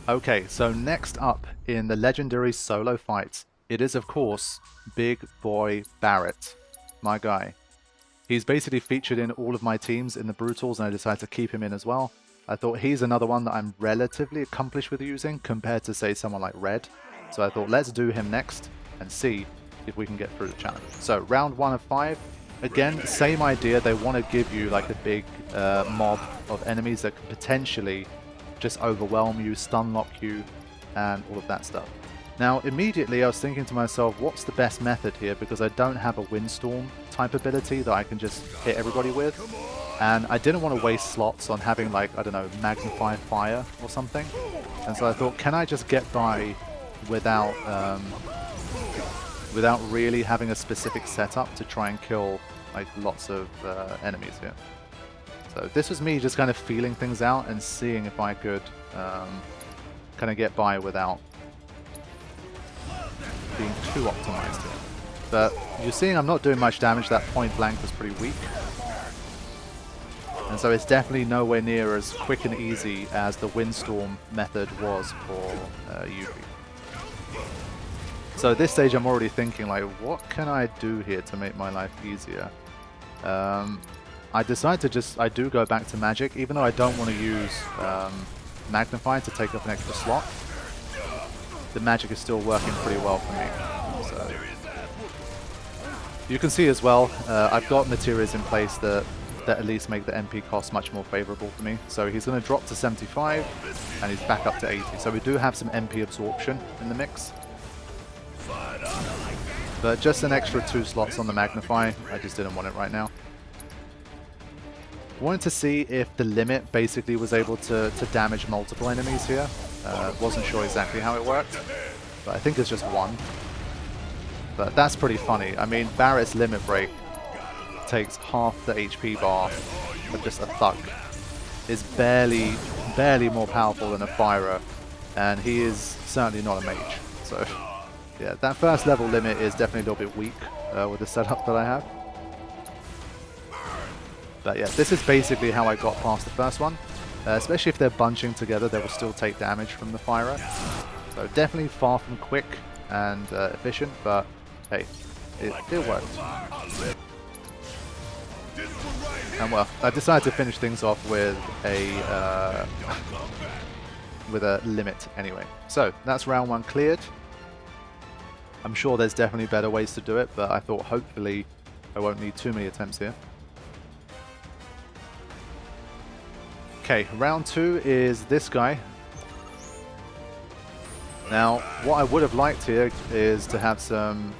Okay, so next up in the legendary solo fight, it is of course Big Boy Barret, my guy. He's basically featured in all of my teams in the Brutals, and I decided to keep him in as well. I thought he's another one that I'm relatively accomplished with using compared to, say, someone like Red. So I thought let's do him next and see if we can get through the challenge. So round 1 of 5. Again, same idea. They want to give you like a big mob of enemies that could potentially just overwhelm you, stun lock you, and all of that stuff. Now, immediately I was thinking to myself, what's the best method here? Because I don't have a windstorm type ability that I can just hit everybody with. And I didn't want to waste slots on having, like, I don't know, magnify fire or something. And so I thought, can I just get by without without really having a specific setup to try and kill like lots of enemies here? So this was me just kind of feeling things out and seeing if I could kind of get by without being too optimized here. But you're seeing I'm not doing much damage. That point blank was pretty weak. And so it's definitely nowhere near as quick and easy as the windstorm method was for Yuffie. So at this stage I'm already thinking, like, what can I do here to make my life easier? I decide to just, I do go back to magic, even though I don't want to use magnify to take up an extra slot. The magic is still working pretty well for me. So you can see as well, I've got materials in place that at least make the MP cost much more favorable for me. So he's going to drop to 75 and he's back up to 80. So we do have some MP absorption in the mix. But just an extra 2 slots on the magnify, I just didn't want it right now. Wanted to see if the limit basically was able to damage multiple enemies here. Wasn't sure exactly how it worked, but I think it's just 1. But that's pretty funny. I mean, Barret's limit break takes half the HP bar of just a thug. Is barely more powerful than a firer, and he is certainly not a mage. So yeah, that first level limit is definitely a little bit weak with the setup that I have. But yeah, this is basically how I got past the first one. Especially if they're bunching together, they will still take damage from the firer. So definitely far from quick and efficient, but hey, it worked. And well, I decided to finish things off with a limit anyway. So that's round 1 cleared. I'm sure there's definitely better ways to do it, but I thought hopefully I won't need too many attempts here. Okay, round 2 is this guy. Now, what I would have liked here is to have some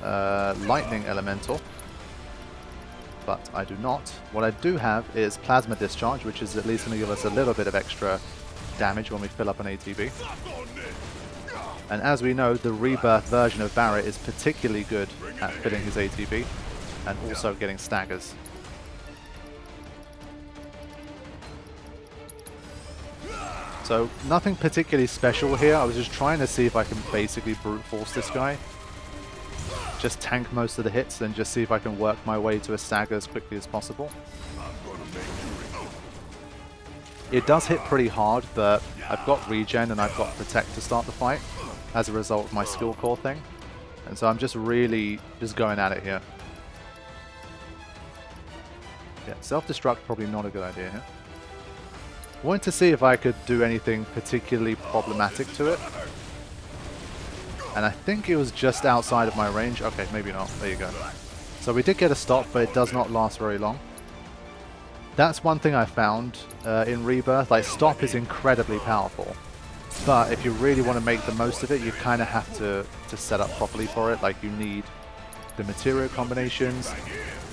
lightning elemental, but I do not. What I do have is plasma discharge, which is at least going to give us a little bit of extra damage when we fill up an ATB. And as we know, the Rebirth version of Barret is particularly good at filling his ATB and also getting staggers. So nothing particularly special here. I was just trying to see if I can basically brute force this guy. Just tank most of the hits and just see if I can work my way to a stagger as quickly as possible. It does hit pretty hard, but I've got regen and I've got protect to start the fight as a result of my skill core thing. And so I'm just really just going at it here. Yeah, self-destruct probably not a good idea here. Wanted to see if I could do anything particularly problematic to it. And I think it was just outside of my range. Okay, maybe not. There you go. So we did get a stop, but it does not last very long. That's one thing I found in Rebirth. Like, stop is incredibly powerful. But if you really want to make the most of it, you kind of have to set up properly for it. Like, you need the material combinations.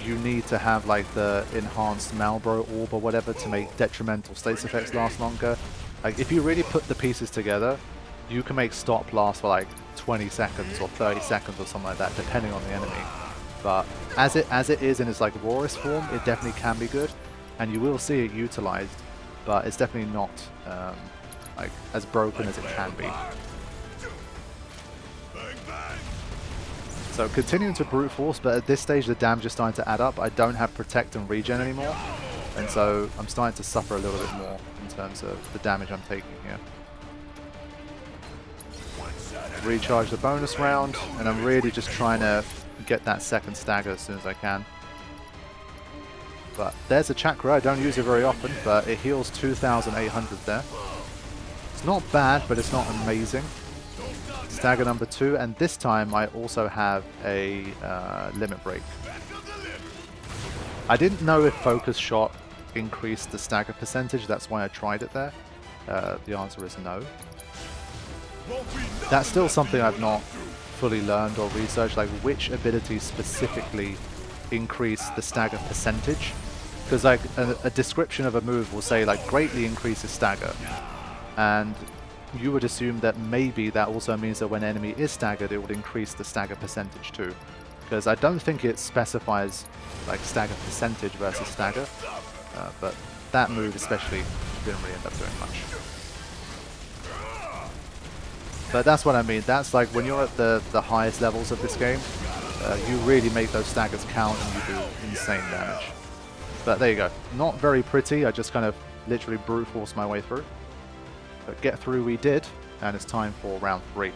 You need to have like the enhanced Malboro orb or whatever to make detrimental status effects last longer. Like, if you really put the pieces together, you can make stop last for like 20 seconds or 30 seconds or something like that, depending on the enemy. But as it is in its like rawest form, it definitely can be good, and you will see it utilized. But it's definitely not like as broken as it can be. So continuing to brute force, but at this stage the damage is starting to add up. I don't have protect and regen anymore, and so I'm starting to suffer a little bit more in terms of the damage I'm taking here. recharge the bonus round, and I'm really just trying to get that second stagger as soon as I can. But there's a chakra, I don't use it very often, but it heals 2,800 there. It's not bad, but it's not amazing. Stagger number 2, and this time I also have a limit break. I didn't know if focus shot increased the stagger percentage, that's why I tried it there. The answer is no. That's still something I've not fully learned or researched, like which abilities specifically increase the stagger percentage. Because like a description of a move will say like greatly increases stagger, and you would assume that maybe that also means that when enemy is staggered, it would increase the stagger percentage too. Because I don't think it specifies like stagger percentage versus stagger, but that move especially didn't really end up doing much. But that's what I mean, that's like when you're at the highest levels of this game, you really make those staggers count and you do insane damage. But there you go, not very pretty, I just kind of literally brute forced my way through. But get through we did, and it's time for round 3.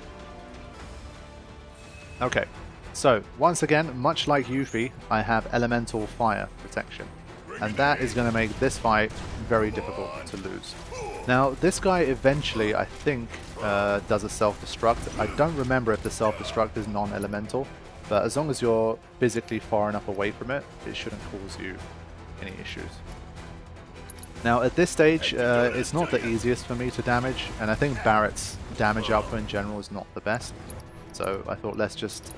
Okay, so once again, much like Yuffie, I have elemental fire protection. And that is going to make this fight very difficult to lose. Now, this guy eventually, I think, does a self-destruct. I don't remember if the self-destruct is non-elemental, but as long as you're physically far enough away from it, it shouldn't cause you any issues. Now, at this stage, it's not the easiest for me to damage, and I think Barret's damage output in general is not the best. So I thought let's just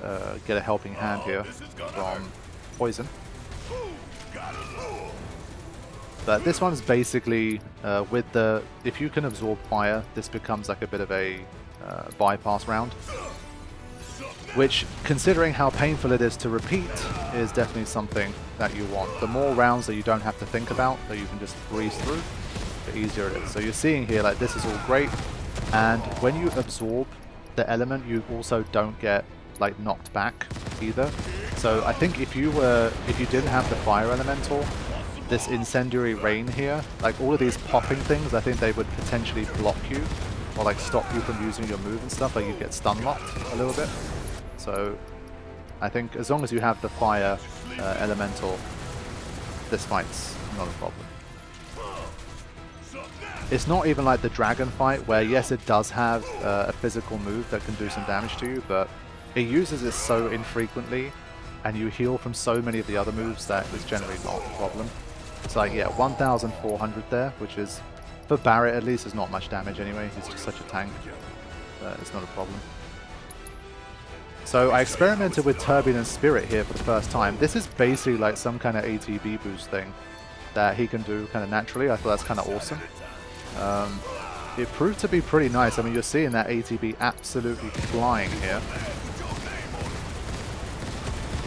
get a helping hand here from Poison. But this one's basically, with the, if you can absorb fire, this becomes like a bit of a bypass round. Which, considering how painful it is to repeat, is definitely something that you want. The more rounds that you don't have to think about, that you can just breeze through, the easier it is. So you're seeing here, like, this is all great, and when you absorb the element, you also don't get, like, knocked back either. So I think if you didn't have the fire elemental, this incendiary rain here, like all of these popping things, I think they would potentially block you, or like stop you from using your move and stuff, like you get stun locked a little bit. So I think as long as you have the fire elemental, this fight's not a problem. It's not even like the dragon fight, where yes, it does have a physical move that can do some damage to you, but it uses it so infrequently, and you heal from so many of the other moves that it's generally not a problem. It's like, yeah, 1,400 there, which is, for Barret at least, is not much damage anyway. He's just such a tank. It's not a problem. So I experimented with Turbulent Spirit here for the first time. This is basically like some kind of ATB boost thing that he can do kind of naturally. I thought that's kind of awesome. It proved to be pretty nice. I mean, you're seeing that ATB absolutely flying here.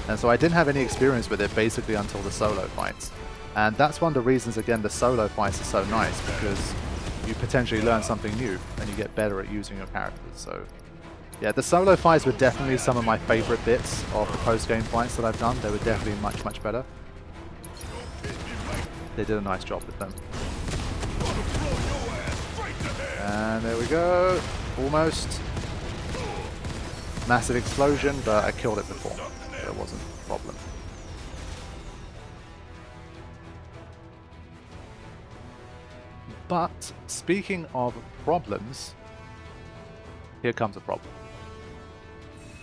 And so I didn't have any experience with it basically until the solo fights. And that's one of the reasons, again, the solo fights are so nice, because you potentially learn something new and you get better at using your characters. So yeah, the solo fights were definitely some of my favorite bits of the post-game fights that I've done. They were definitely much, much better. They did a nice job with them. And there we go. Almost. Massive explosion, but I killed it before. So it wasn't a problem. But speaking of problems, here comes a problem.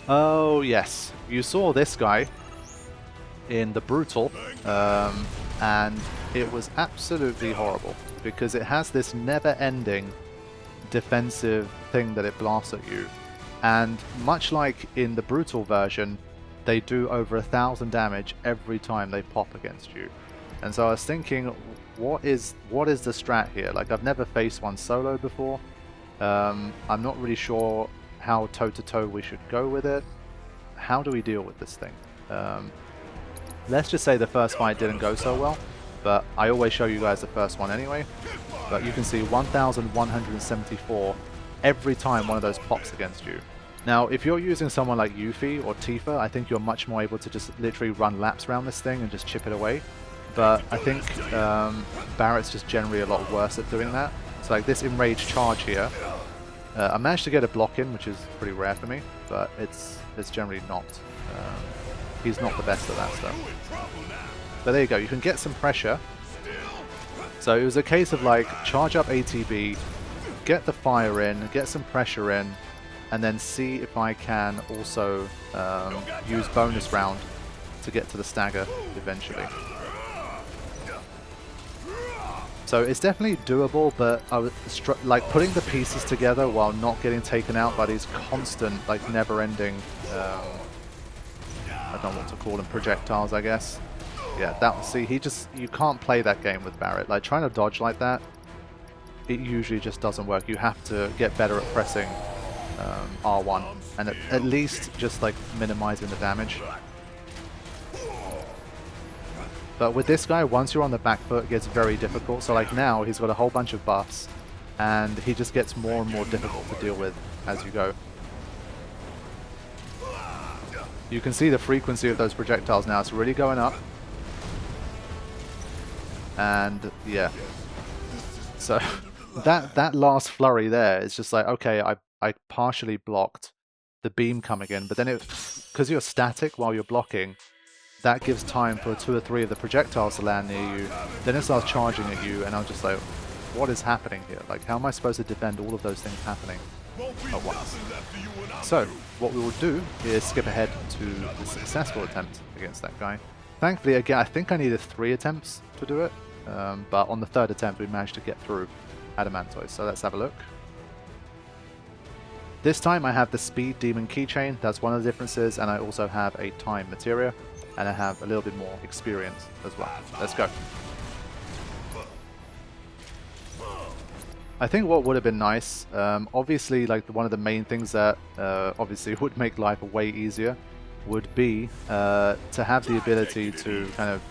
Oh yes, you saw this guy in the Brutal, and it was absolutely horrible, because it has this never-ending defensive thing that it blasts at you, and much like in the Brutal version, they do over 1,000 damage every time they pop against you. And so I was thinking, what is the strat here? Like, I've never faced one solo before. I'm not really sure how toe-to-toe we should go with it. How do we deal with this thing? Let's just say the first fight didn't go so well, but I always show you guys the first one anyway. But you can see 1,174 every time one of those pops against you. Now, if you're using someone like Yuffie or Tifa, I think you're much more able to just literally run laps around this thing and just chip it away. But I think Barret's just generally a lot worse at doing that. So like this enraged charge here, I managed to get a block in, which is pretty rare for me, but it's generally not. He's not the best at that stuff. But there you go, you can get some pressure. So it was a case of like, charge up ATB, get the fire in, get some pressure in, and then see if I can also use bonus round to get to the stagger eventually. So it's definitely doable, but I was like putting the pieces together while not getting taken out by these constant, like never-ending, I don't know what to call them, projectiles, I guess. Yeah, you can't play that game with Barret. Like trying to dodge like that, it usually just doesn't work. You have to get better at pressing R1 and at least just like minimizing the damage. But with this guy, once you're on the back foot, it gets very difficult. So like now, he's got a whole bunch of buffs, and he just gets more and more difficult to deal with as you go. You can see the frequency of those projectiles now. It's really going up. And yeah. So that last flurry there is just like, okay, I partially blocked the beam coming in, but then because you're static while you're blocking, that gives time for 2 or 3 of the projectiles to land near you. Then it starts charging at you, and I'm just like, what is happening here? Like, how am I supposed to defend all of those things happening at once? So, what we will do is skip ahead to the successful attempt against that guy. Thankfully, again, I think I needed 3 attempts to do it, but on the 3rd attempt, we managed to get through Adamantoise. So let's have a look. This time I have the Speed Demon Keychain, that's one of the differences, and I also have a Time Materia. And I have a little bit more experience as well. Let's go. I think what would have been nice, obviously like one of the main things that obviously would make life way easier would be to have the ability to kind of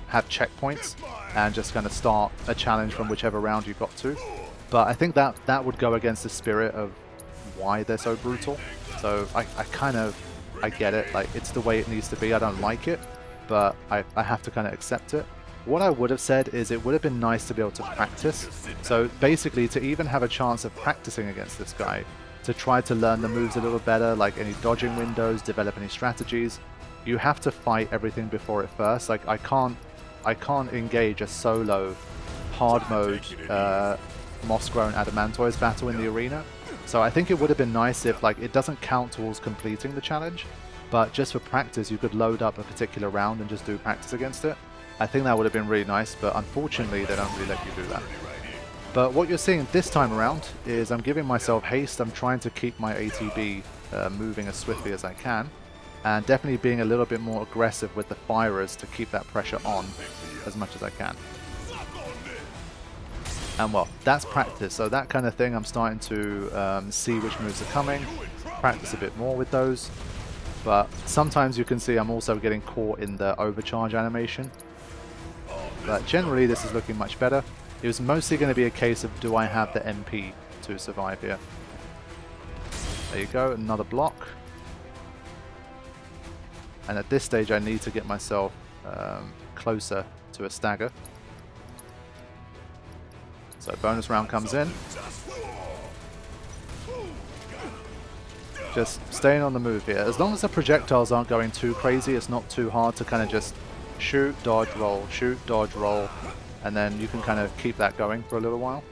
have checkpoints and just kind of start a challenge from whichever round you got to. But I think that would go against the spirit of why they're so brutal. So I get it, like it's the way it needs to be. I don't like it, but I have to kind of accept it. What I would have said is it would have been nice to be able to practice. So basically to even have a chance of practicing against this guy, to try to learn the moves a little better, like any dodging windows, develop any strategies, you have to fight everything before it first. Like I can't engage a solo hard mode moss-grown Adamantoise battle in the arena. So I think it would have been nice if like it doesn't count towards completing the challenge, but just for practice you could load up a particular round and just do practice against it. I think that would have been really nice, but unfortunately they don't really let you do that. But what you're seeing this time around is I'm giving myself haste. I'm trying to keep my ATB moving as swiftly as I can, and definitely being a little bit more aggressive with the firers to keep that pressure on as much as I can. And well, that's practice, so that kind of thing I'm starting to see which moves are coming, practice a bit more with those. But sometimes you can see I'm also getting caught in the overcharge animation. But generally this is looking much better. It was mostly going to be a case of do I have the MP to survive here. There you go, another block. And at this stage I need to get myself closer to a stagger. So bonus round comes in. Just staying on the move here. As long as the projectiles aren't going too crazy, it's not too hard to kind of just shoot, dodge, roll, shoot, dodge, roll, and then you can kind of keep that going for a little while.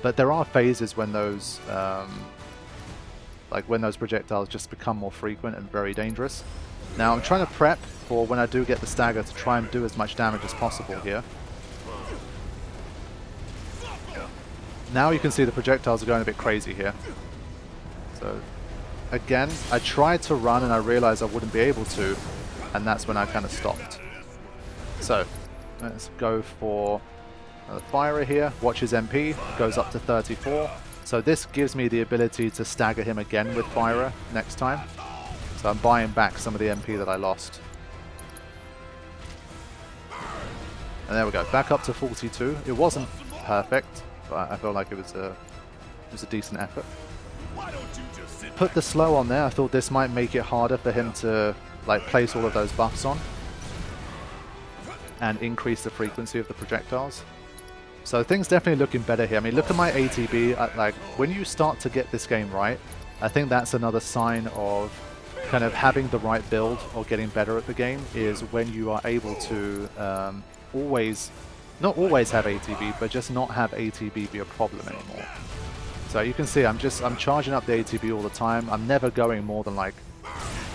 But there are phases when those when those projectiles just become more frequent and very dangerous. Now I'm trying to prep for when I do get the stagger to try and do as much damage as possible here. Now you can see the projectiles are going a bit crazy here. So again, I tried to run and I realized I wouldn't be able to, and that's when I kind of stopped. So let's go for the firer here. Watch his MP, goes up to 34. So this gives me the ability to stagger him again with firer next time. So I'm buying back some of the MP that I lost. And there we go, back up to 42. It wasn't perfect, but I felt like it was a decent effort. Put the slow on there. I thought this might make it harder for him to like place all of those buffs on and increase the frequency of the projectiles. So things definitely looking better here. I mean, look at my ATB. Like, when you start to get this game right, I think that's another sign of kind of having the right build or getting better at the game, is when you are able to not always have ATB, but just not have ATB be a problem anymore. So you can see I'm charging up the ATB all the time. I'm never going more than like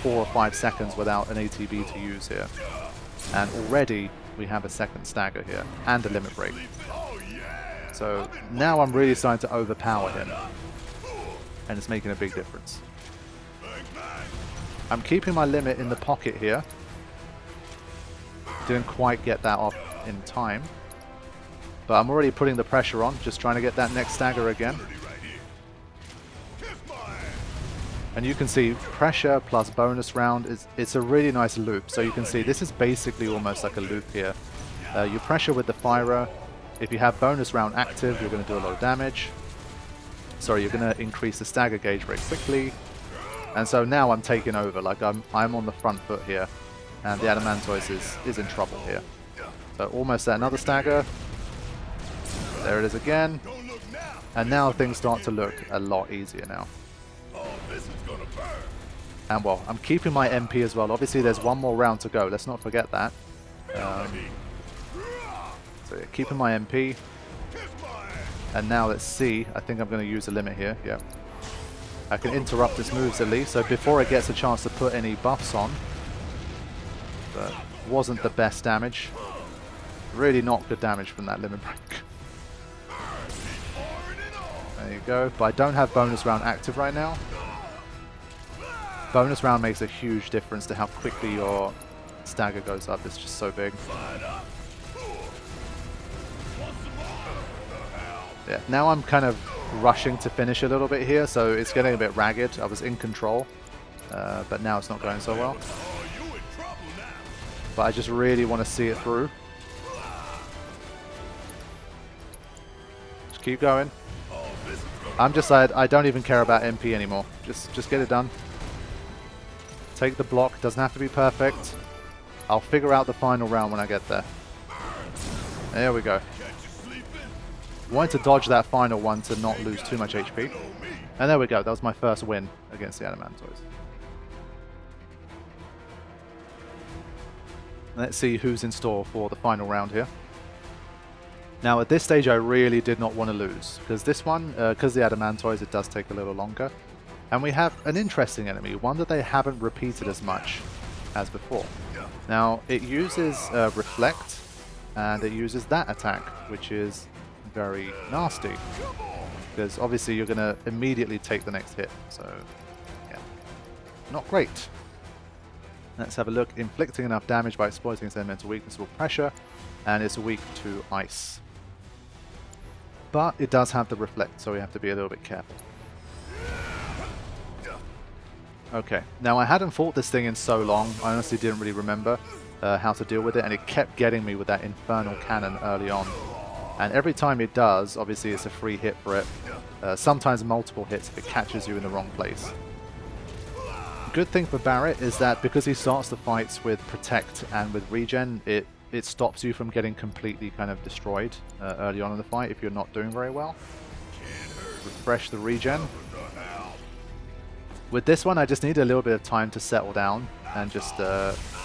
4 or 5 seconds without an ATB to use here. And already we have a second stagger here and a limit break. So now I'm really starting to overpower him, and it's making a big difference. I'm keeping my limit in the pocket here. Didn't quite get that off in time, but I'm already putting the pressure on, just trying to get that next stagger again. And you can see pressure plus bonus round, it's a really nice loop. So you can see this is basically almost like a loop here. You pressure with the firer. If you have bonus round active, you're going to do a lot of damage. Sorry, you're going to increase the stagger gauge very quickly. And so now I'm taking over, like I'm on the front foot here. And the Adamantoise is in trouble here. So almost another stagger. There it is again. And now things start to look a lot easier now. And well, I'm keeping my MP as well. Obviously there's one more round to go, let's not forget that. So yeah, keeping my MP. And now let's see, I think I'm going to use a limit here, yeah. I can interrupt his moves at least, so before it gets a chance to put any buffs on. But wasn't the best damage. Really not good damage from that limit break. There you go, but I don't have bonus round active right now. Bonus round makes a huge difference to how quickly your stagger goes up, it's just so big. Yeah, now I'm kind of rushing to finish a little bit here, so it's getting a bit ragged. I was in control, but now it's not going so well. But I just really want to see it through. Just keep going. I'm just like, I don't even care about MP anymore. Just get it done. Take the block, doesn't have to be perfect. I'll figure out the final round when I get there. There we go. Wanted to dodge that final one to not lose too much HP. And there we go, that was my first win against the Adamantoise. Let's see who's in store for the final round here. Now at this stage I really did not want to lose, because this one, because the Adamantoise, it does take a little longer. And we have an interesting enemy, one that they haven't repeated as much as before. Now it uses Reflect, and it uses that attack, which is very nasty, because obviously you're going to immediately take the next hit, so yeah, not great. Let's have a look. Inflicting enough damage by exploiting its elemental weakness or pressure, and it's weak to ice. But it does have the Reflect, so we have to be a little bit careful. Okay, now I hadn't fought this thing in so long, I honestly didn't really remember how to deal with it, and it kept getting me with that Infernal Cannon early on. And every time it does, obviously it's a free hit for it. Sometimes multiple hits if it catches you in the wrong place. Good thing for Barret is that because he starts the fights with Protect and with Regen, it stops you from getting completely kind of destroyed early on in the fight if you're not doing very well. Refresh the Regen. With this one I just need a little bit of time to settle down and just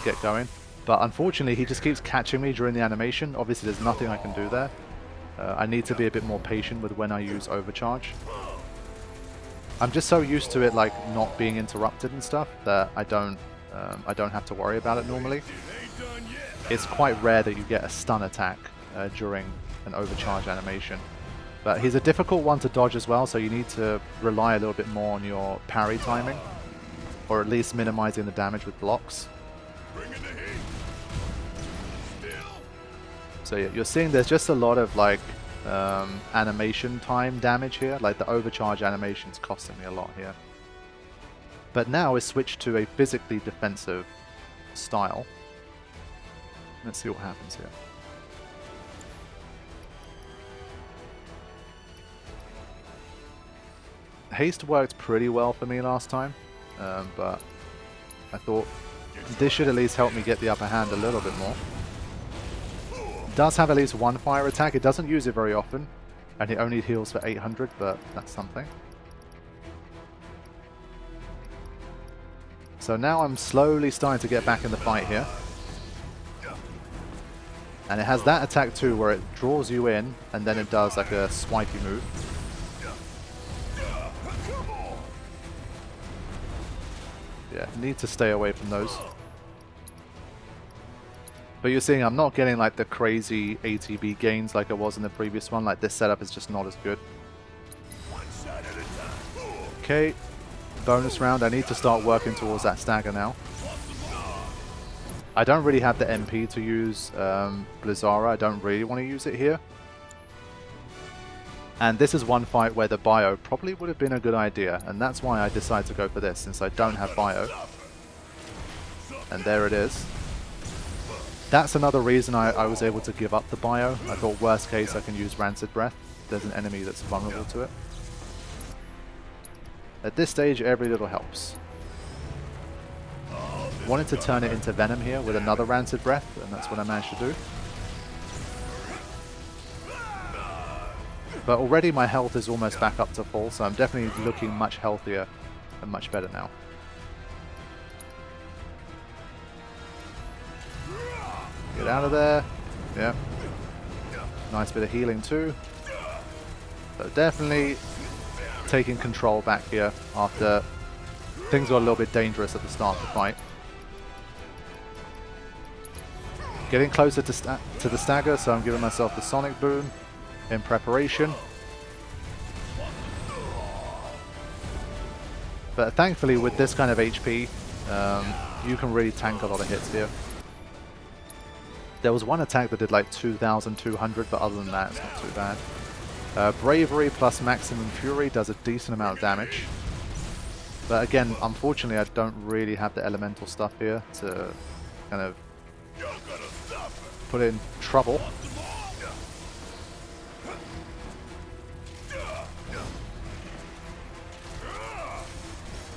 get going. But unfortunately he just keeps catching me during the animation. Obviously there's nothing I can do there. I need to be a bit more patient with when I use Overcharge. I'm just so used to it like not being interrupted and stuff that I don't have to worry about it normally. It's quite rare that you get a stun attack during an Overcharge animation. But he's a difficult one to dodge as well, so you need to rely a little bit more on your parry timing, or at least minimizing the damage with blocks. So yeah, you're seeing there's just a lot of like animation time damage here, like the Overcharge animation is costing me a lot here. But now it's switched to a physically defensive style. Let's see what happens here. Haste worked pretty well for me last time, but I thought this should at least help me get the upper hand a little bit more. does have at least one fire attack. It doesn't use it very often, and it only heals for 800, but that's something. So now I'm slowly starting to get back in the fight here. And it has that attack too, where it draws you in, and then it does like a swipey move. Yeah, need to stay away from those. But you're seeing I'm not getting like the crazy ATB gains like I was in the previous one. Like this setup is just not as good. Okay, bonus round. I need to start working towards that stagger now. I don't really have the MP to use Blizzara. I don't really want to use it here. And this is one fight where the bio probably would have been a good idea. And that's why I decided to go for this, since I don't have bio. And there it is. That's another reason I was able to give up the bio. I thought worst case I can use Rancid Breath. There's an enemy that's vulnerable to it. At this stage, every little helps. Wanted to turn it into Venom here with another Rancid Breath, and that's what I managed to do. But already my health is almost back up to full, so I'm definitely looking much healthier and much better now. Get out of there. Yeah. Nice bit of healing too. So definitely taking control back here after things got a little bit dangerous at the start of the fight. Getting closer to the stagger, so I'm giving myself the Sonic Boom in preparation. But thankfully with this kind of HP, you can really tank a lot of hits here. There was one attack that did like 2,200, but other than that, it's not too bad. Bravery plus Maximum Fury does a decent amount of damage. But again, unfortunately, I don't really have the elemental stuff here to kind of put it in trouble.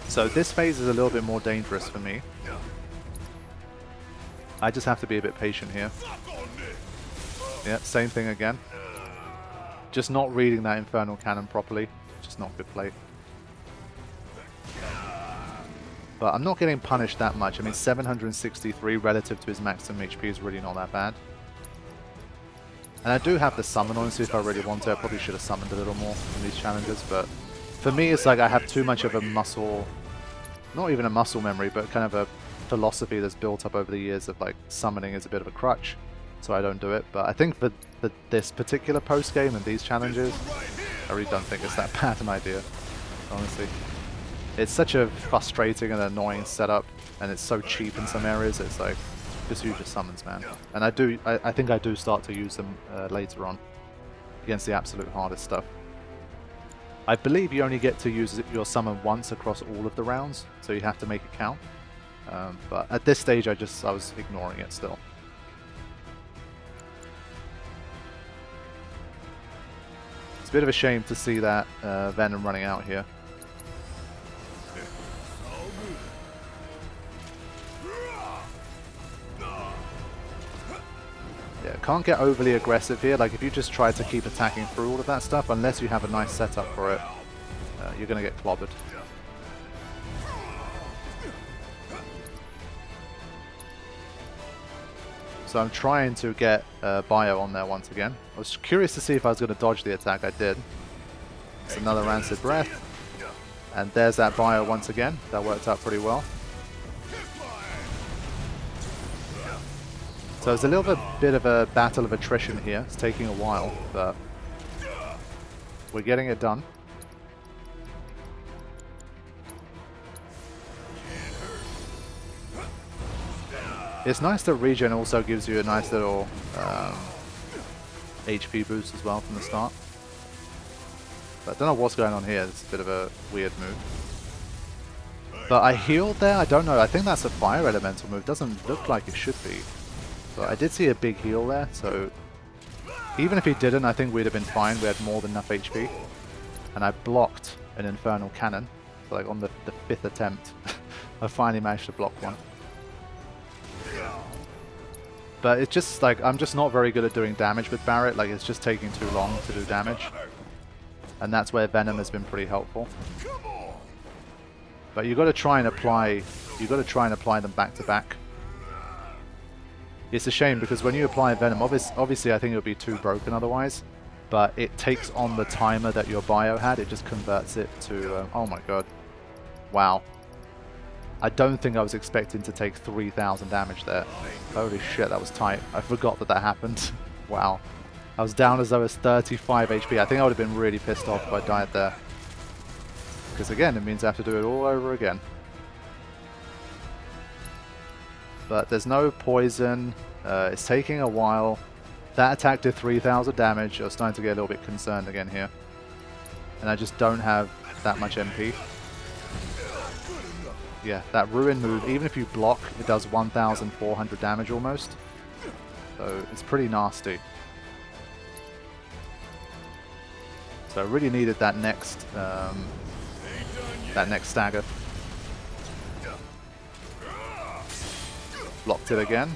So this phase is a little bit more dangerous for me. I just have to be a bit patient here. Yeah, same thing again. Just not reading that Infernal Cannon properly. Just not good play. But I'm not getting punished that much. I mean, 763 relative to his maximum HP is really not that bad. And I do have the summon on, so if I really want to, I probably should have summoned a little more in these challenges. But for me, it's like I have too much of a muscle, not even a muscle memory, but kind of a philosophy that's built up over the years of like summoning is a bit of a crutch, so I don't do it. But I think for this particular post-game and these challenges, I really don't think it's that bad an idea, honestly. It's such a frustrating and annoying setup, and it's so cheap in some areas. It's like, just use your summons, man. And I think I do start to use them later on against the absolute hardest stuff. I believe you only get to use your summon once across all of the rounds, so you have to make it count. But at this stage, I was ignoring it still. It's a bit of a shame to see that Venom running out here. Yeah, can't get overly aggressive here. Like if you just try to keep attacking through all of that stuff, unless you have a nice setup for it, you're going to get clobbered. So I'm trying to get bio on there once again. I was curious to see if I was going to dodge the attack. I did. It's another Rancid Breath. And there's that bio once again. That worked out pretty well. So it's a little bit of a battle of attrition here. It's taking a while, but we're getting it done. It's nice that regen also gives you a nice little HP boost as well from the start. But I don't know what's going on here. It's a bit of a weird move. But I healed there? I don't know. I think that's a fire elemental move. Doesn't look like it should be. But I did see a big heal there, so even if he didn't, I think we'd have been fine. We had more than enough HP. And I blocked an Infernal Cannon. So like on the 5th attempt, I finally managed to block one. But it's just like, I'm just not very good at doing damage with Barret. Like, it's just taking too long to do damage. And that's where Venom has been pretty helpful. But you've got to try and apply them back to back. It's a shame because when you apply Venom, obviously I think it would be too broken otherwise. But it takes on the timer that your bio had. It just converts it to... oh my god. Wow. I don't think I was expecting to take 3,000 damage there. Holy shit, that was tight. I forgot that happened. Wow. I was down as low as 35 HP. I think I would have been really pissed off if I died there. Because again, it means I have to do it all over again. But there's no poison. It's taking a while. That attack did 3,000 damage. I was starting to get a little bit concerned again here. And I just don't have that much MP. Yeah, that Ruin move, even if you block, it does 1,400 damage almost. So it's pretty nasty. So I really needed that next stagger. Blocked it again.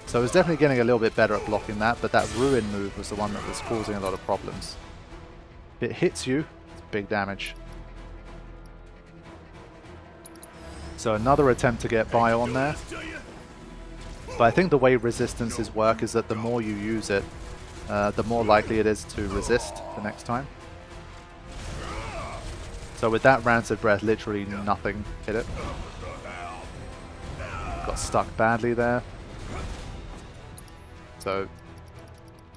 So I was definitely getting a little bit better at blocking that, but that Ruin move was the one that was causing a lot of problems. If it hits you, it's big damage. So another attempt to get bio on there. But I think the way resistances work is that the more you use it, the more likely it is to resist the next time. So with that Rancid Breath, literally nothing hit it. Got stuck badly there. So,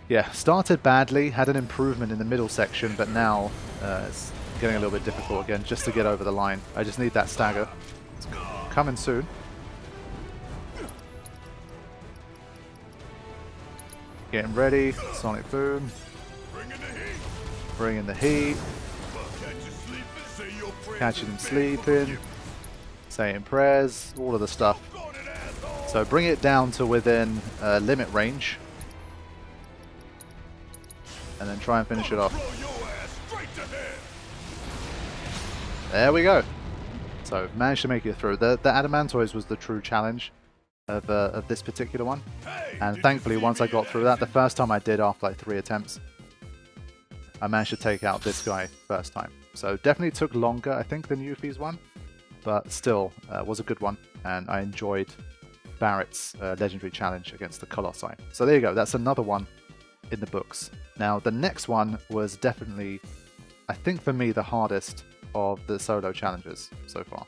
yeah, started badly, had an improvement in the middle section, but now it's getting a little bit difficult again just to get over the line. I just need that stagger. It's coming soon. Getting ready, Sonic Boom. Bring in the heat. Catching him sleeping. Saying prayers, all of the stuff. So bring it down to within limit range. And then try and finish it off. There we go. So managed to make it through. The Adamantoise was the true challenge of this particular one. And thankfully once I got through that, the first time I did after like 3 attempts, I managed to take out this guy first time. So definitely took longer, I think, than Yuffie's one. But still, was a good one. And I enjoyed Barret's legendary challenge against the Colossi. So there you go, that's another one in the books. Now the next one was definitely, I think for me, the hardest of the solo challenges so far.